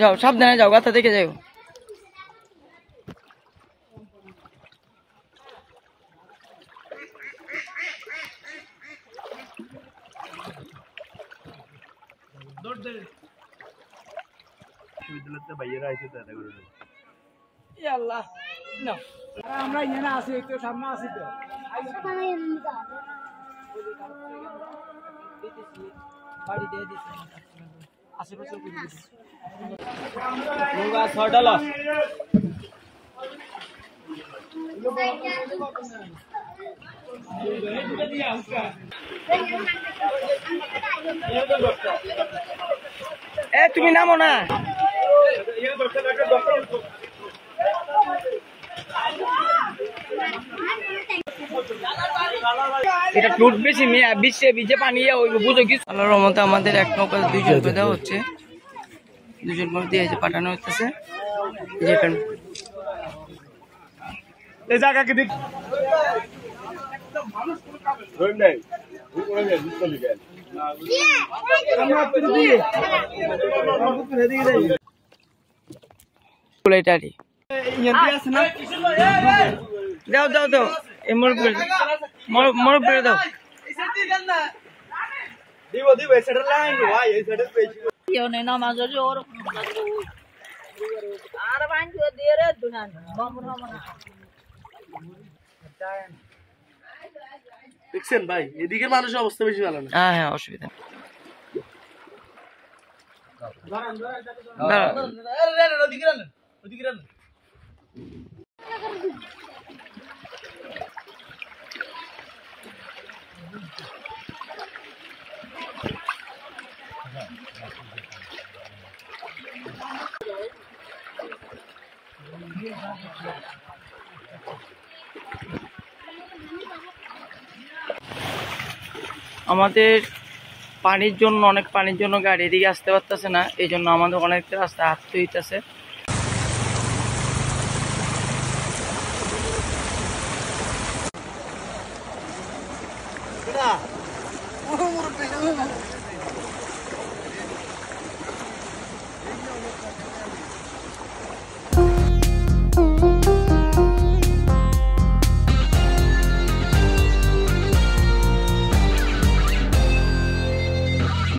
যাও সাবধানে যাও, গাথা দেখে যাও। আমরা এখানে আছি, একটু সামনে আছি তো। তুমি নামো না, এটা টুট বেশি বিশ্বে ভিজে পানি বুঝো কি। আল্লাহর রহমতে আমাদের এক নৌকা 2 জন করে দেওয়া হচ্ছে, 2 জন করে দিয়ে পাঠানো হচ্ছে। এই জায়গাকে দেখ দাও দাও দাও, এই মোর পেরে দাও। দেখছেন ভাই, এদিকে মানুষের অবস্থা বেশি ভালো না। হ্যাঁ হ্যাঁ, অসুবিধা আমাদের পানির জন্য, অনেক পানির জন্য গাড়ি এদিকে আসতে পারতেছে না, এই জন্য আমাদের অনেক রাস্তা হাঁটতে হইতেছে।